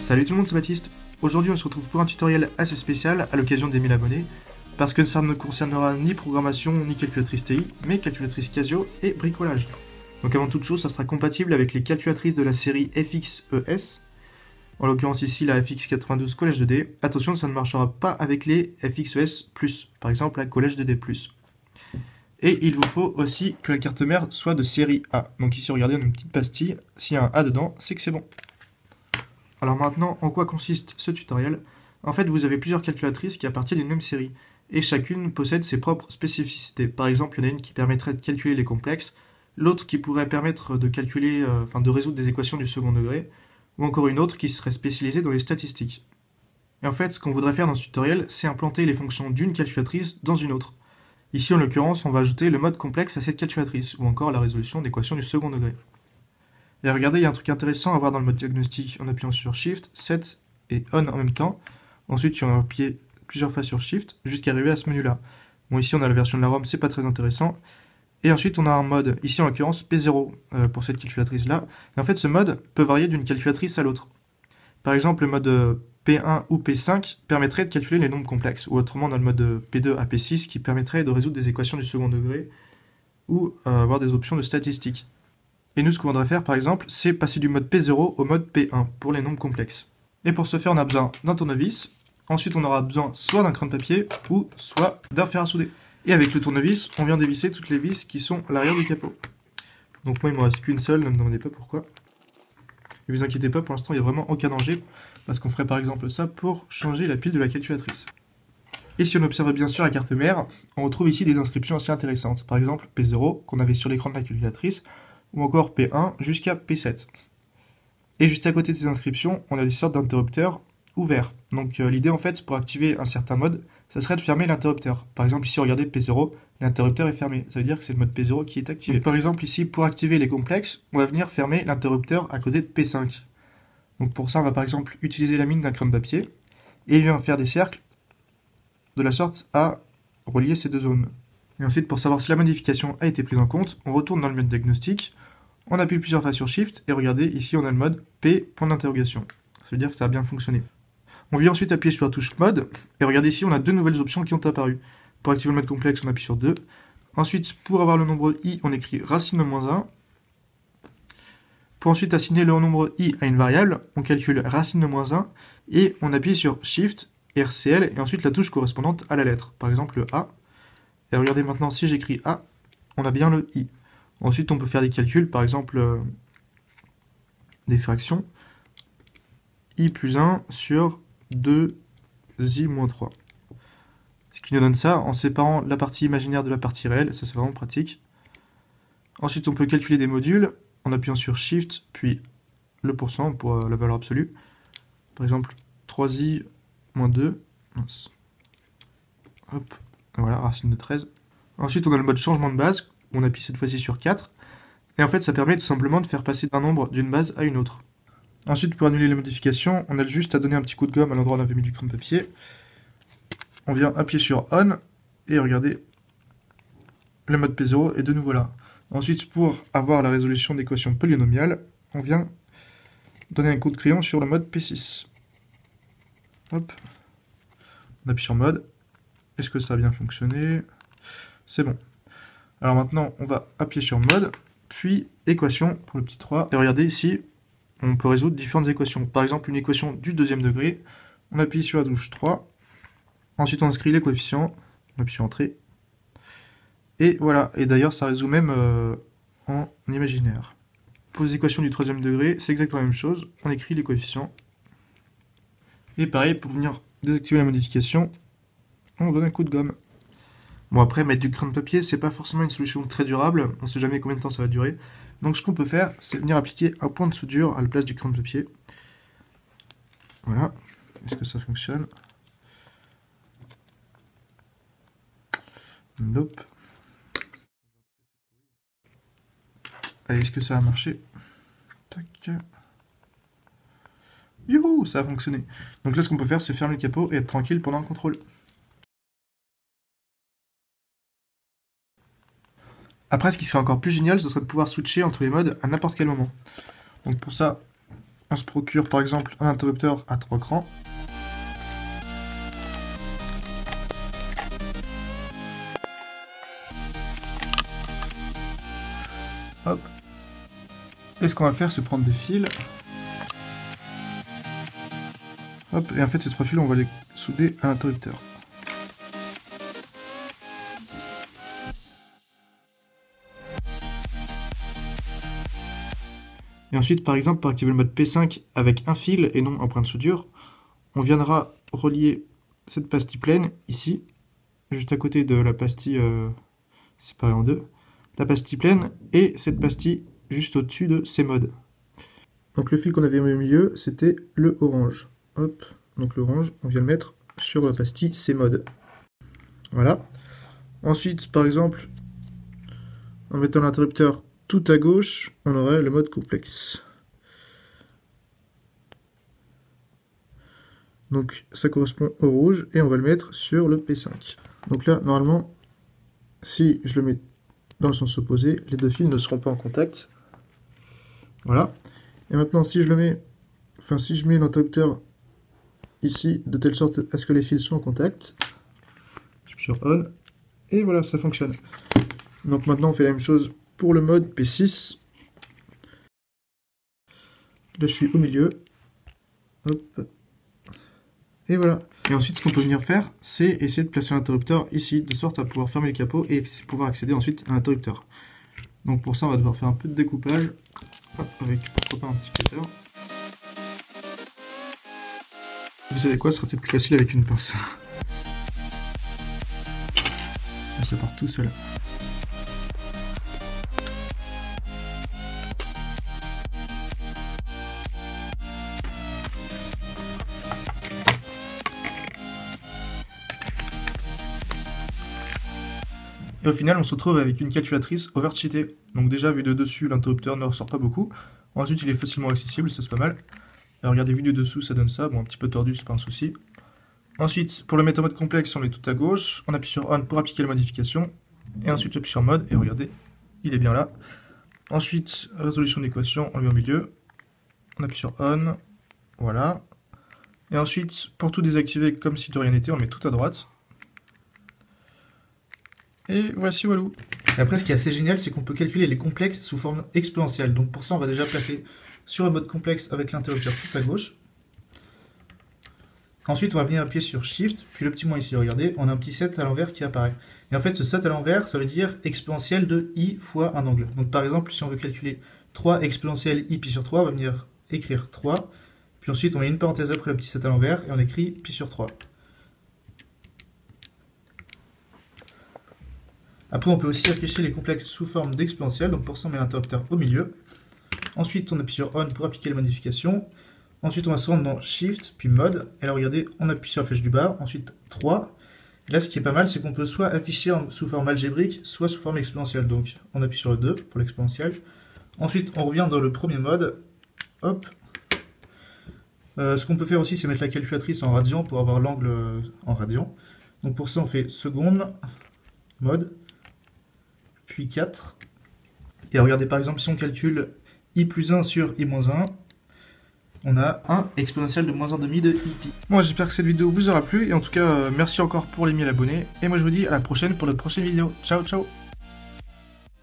Salut tout le monde, c'est Baptiste. Aujourd'hui on se retrouve pour un tutoriel assez spécial à l'occasion des 1000 abonnés, parce que ça ne concernera ni programmation ni calculatrice TI, mais calculatrice Casio et bricolage. Donc avant toute chose, ça sera compatible avec les calculatrices de la série FXES, en l'occurrence ici la FX92 Collège 2D. Attention, ça ne marchera pas avec les FXES+, par exemple la Collège 2D+. Et il vous faut aussi que la carte mère soit de série A. Donc ici regardez, on a une petite pastille, s'il y a un A dedans, c'est que c'est bon. Alors maintenant, en quoi consiste ce tutoriel? En fait, vous avez plusieurs calculatrices qui appartiennent à une même série, et chacune possède ses propres spécificités. Par exemple, il y en a une qui permettrait de calculer les complexes, l'autre qui pourrait permettre de calculer, de résoudre des équations du second degré, ou encore une autre qui serait spécialisée dans les statistiques. Et en fait, ce qu'on voudrait faire dans ce tutoriel, c'est implanter les fonctions d'une calculatrice dans une autre. Ici, en l'occurrence, on va ajouter le mode complexe à cette calculatrice, ou encore la résolution d'équations du second degré. Et regardez, il y a un truc intéressant à voir dans le mode diagnostic en appuyant sur Shift, Set et On en même temps. Ensuite, on va appuyer plusieurs fois sur Shift jusqu'à arriver à ce menu-là. Bon, ici, on a la version de la ROM, c'est pas très intéressant. Et ensuite, on a un mode, ici en l'occurrence P0 pour cette calculatrice-là. Et en fait, ce mode peut varier d'une calculatrice à l'autre. Par exemple, le mode P1 ou P5 permettrait de calculer les nombres complexes, ou autrement dans le mode P2 à P6 qui permettrait de résoudre des équations du second degré ou avoir des options de statistiques. Et nous, ce qu'on voudrait faire, par exemple, c'est passer du mode P0 au mode P1 pour les nombres complexes. Et pour ce faire, on a besoin d'un tournevis. Ensuite, on aura besoin soit d'un crayon de papier ou soit d'un fer à souder. Et avec le tournevis, on vient dévisser toutes les vis qui sont à l'arrière du capot. Donc moi, il ne me reste qu'une seule, ne me demandez pas pourquoi. Et vous inquiétez pas, pour l'instant, il n'y a vraiment aucun danger, parce qu'on ferait par exemple ça pour changer la pile de la calculatrice. Et si on observe bien sûr la carte mère, on retrouve ici des inscriptions assez intéressantes. Par exemple, P0, qu'on avait sur l'écran de la calculatrice, ou encore P1 jusqu'à P7. Et juste à côté de ces inscriptions, on a des sortes d'interrupteurs ouverts. Donc l'idée en fait, pour activer un certain mode, ça serait de fermer l'interrupteur. Par exemple ici, regardez P0, l'interrupteur est fermé. Ça veut dire que c'est le mode P0 qui est activé. Donc, par exemple ici, pour activer les complexes, on va venir fermer l'interrupteur à côté de P5. Donc pour ça, on va par exemple utiliser la mine d'un crayon de papier, et il vient faire des cercles de la sorte à relier ces deux zones. Et ensuite, pour savoir si la modification a été prise en compte, on retourne dans le mode diagnostic, on appuie plusieurs fois sur Shift, et regardez, ici on a le mode P, point d'interrogation. Ça veut dire que ça a bien fonctionné. On vient ensuite appuyer sur la touche mode, et regardez ici, on a deux nouvelles options qui ont apparu. Pour activer le mode complexe, on appuie sur 2. Ensuite, pour avoir le nombre i, on écrit racine de moins 1. Pour ensuite assigner le nombre i à une variable, on calcule racine de moins 1, et on appuie sur Shift, RCL, et ensuite la touche correspondante à la lettre, par exemple le A. Et regardez maintenant, si j'écris A, on a bien le I. Ensuite, on peut faire des calculs, par exemple des fractions. I plus 1 sur 2i moins 3. Ce qui nous donne ça en séparant la partie imaginaire de la partie réelle, ça c'est vraiment pratique. Ensuite, on peut calculer des modules en appuyant sur Shift, puis le pourcent pour la valeur absolue. Par exemple, 3i moins 2. Mince. Hop. Voilà, racine de 13. Ensuite, on a le mode changement de base, où on appuie cette fois-ci sur 4. Et en fait, ça permet tout simplement de faire passer un nombre d'une base à une autre. Ensuite, pour annuler les modifications, on a juste à donner un petit coup de gomme à l'endroit où on avait mis du crayon de papier. On vient appuyer sur On, et regardez, le mode P0 est de nouveau là. Ensuite, pour avoir la résolution d'équations polynomiales, on vient donner un coup de crayon sur le mode P6. Hop. On appuie sur mode. Est-ce que ça a bien fonctionné? C'est bon. Alors maintenant, on va appuyer sur mode, puis équation pour le petit 3. Et regardez ici, on peut résoudre différentes équations. Par exemple, une équation du deuxième degré, on appuie sur la touche 3. Ensuite, on inscrit les coefficients, on appuie sur entrée. Et voilà, et d'ailleurs, ça résout même en imaginaire. Pour les équations du troisième degré, c'est exactement la même chose. On écrit les coefficients. Et pareil, pour venir désactiver la modification, on donne un coup de gomme. Bon, après, mettre du crayon de papier, c'est pas forcément une solution très durable, on sait jamais combien de temps ça va durer. Donc ce qu'on peut faire, c'est venir appliquer un point de soudure à la place du crayon de papier. Voilà, est-ce que ça fonctionne? Nope. Allez, est-ce que ça a marché? Tac. Youhou, ça a fonctionné. Donc là, ce qu'on peut faire, c'est fermer le capot et être tranquille pendant le contrôle. Après, ce qui serait encore plus génial, ce serait de pouvoir switcher entre les modes à n'importe quel moment. Donc pour ça, on se procure par exemple un interrupteur à 3 crans. Hop. Et ce qu'on va faire, c'est prendre des fils. Hop, et en fait ces 3 fils, on va les souder à l'interrupteur. Et ensuite, par exemple, pour activer le mode P5 avec un fil et non un point de soudure, on viendra relier cette pastille pleine ici, juste à côté de la pastille séparée en deux, la pastille pleine et cette pastille juste au-dessus de ces modes. Donc le fil qu'on avait mis au milieu, c'était le orange. Hop, donc l'orange, on vient le mettre sur la pastille C-mode. Voilà. Ensuite, par exemple, en mettant l'interrupteur tout à gauche, on aurait le mode complexe. Donc ça correspond au rouge et on va le mettre sur le P5. Donc là, normalement, si je le mets dans le sens opposé, les deux fils ne seront pas en contact. Voilà. Et maintenant, si je mets l'interrupteur ici, de telle sorte à ce que les fils soient en contact, je suis sur on, et voilà, ça fonctionne. Donc maintenant, on fait la même chose pour le mode P6. Là, je suis au milieu. Hop. Et voilà. Et ensuite, ce qu'on peut venir faire, c'est essayer de placer l'interrupteur ici, de sorte à pouvoir fermer le capot et pouvoir accéder ensuite à l'interrupteur. Donc pour ça, on va devoir faire un peu de découpage. Hop, avec pourquoi pas un petit cutter. Vous savez quoi, ce sera peut-être plus facile avec une pince. Là, ça part tout seul. Et au final, on se retrouve avec une calculatrice overcheatée. Donc déjà, vu de dessus, l'interrupteur ne ressort pas beaucoup. Ensuite, il est facilement accessible, ça c'est pas mal. Alors regardez, vu de dessous, ça donne ça. Bon, un petit peu tordu, c'est pas un souci. Ensuite, pour le mettre en mode complexe, on met tout à gauche. On appuie sur On pour appliquer la modification. Et ensuite, j'appuie sur Mode, et regardez, il est bien là. Ensuite, résolution d'équation, on le met au milieu. On appuie sur On. Voilà. Et ensuite, pour tout désactiver comme si de rien n'était, on le met tout à droite. Et voici walou. Et après, ce qui est assez génial, c'est qu'on peut calculer les complexes sous forme exponentielle. Donc pour ça, on va déjà placer sur le mode complexe avec l'interrupteur tout à gauche. Ensuite, on va venir appuyer sur Shift, puis le petit moins ici, regardez, on a un petit 7 à l'envers qui apparaît. Et en fait, ce 7 à l'envers, ça veut dire exponentielle de i fois un angle. Donc par exemple, si on veut calculer 3 exponentielle i pi sur 3, on va venir écrire 3. Puis ensuite, on met une parenthèse après le petit 7 à l'envers, et on écrit pi sur 3. Après, on peut aussi afficher les complexes sous forme d'exponentielle, donc pour ça, on met l'interrupteur au milieu. Ensuite, on appuie sur On pour appliquer les modifications. Ensuite, on va se rendre dans Shift, puis Mode. Et là, regardez, on appuie sur la flèche du bas. Ensuite, 3. Et là, ce qui est pas mal, c'est qu'on peut soit afficher sous forme algébrique, soit sous forme exponentielle. Donc, on appuie sur le 2 pour l'exponentielle. Ensuite, on revient dans le premier mode. Hop. Ce qu'on peut faire aussi, c'est mettre la calculatrice en radian pour avoir l'angle en radian. Donc, pour ça, on fait seconde, mode, puis 4. Et regardez, par exemple, si on calcule i plus 1 sur i moins 1, on a 1 exponentielle de moins 1,5 de i pi. Moi, j'espère que cette vidéo vous aura plu. Et en tout cas, merci encore pour les 1000 abonnés. Et moi, je vous dis à la prochaine pour de prochaines vidéos. Ciao, ciao!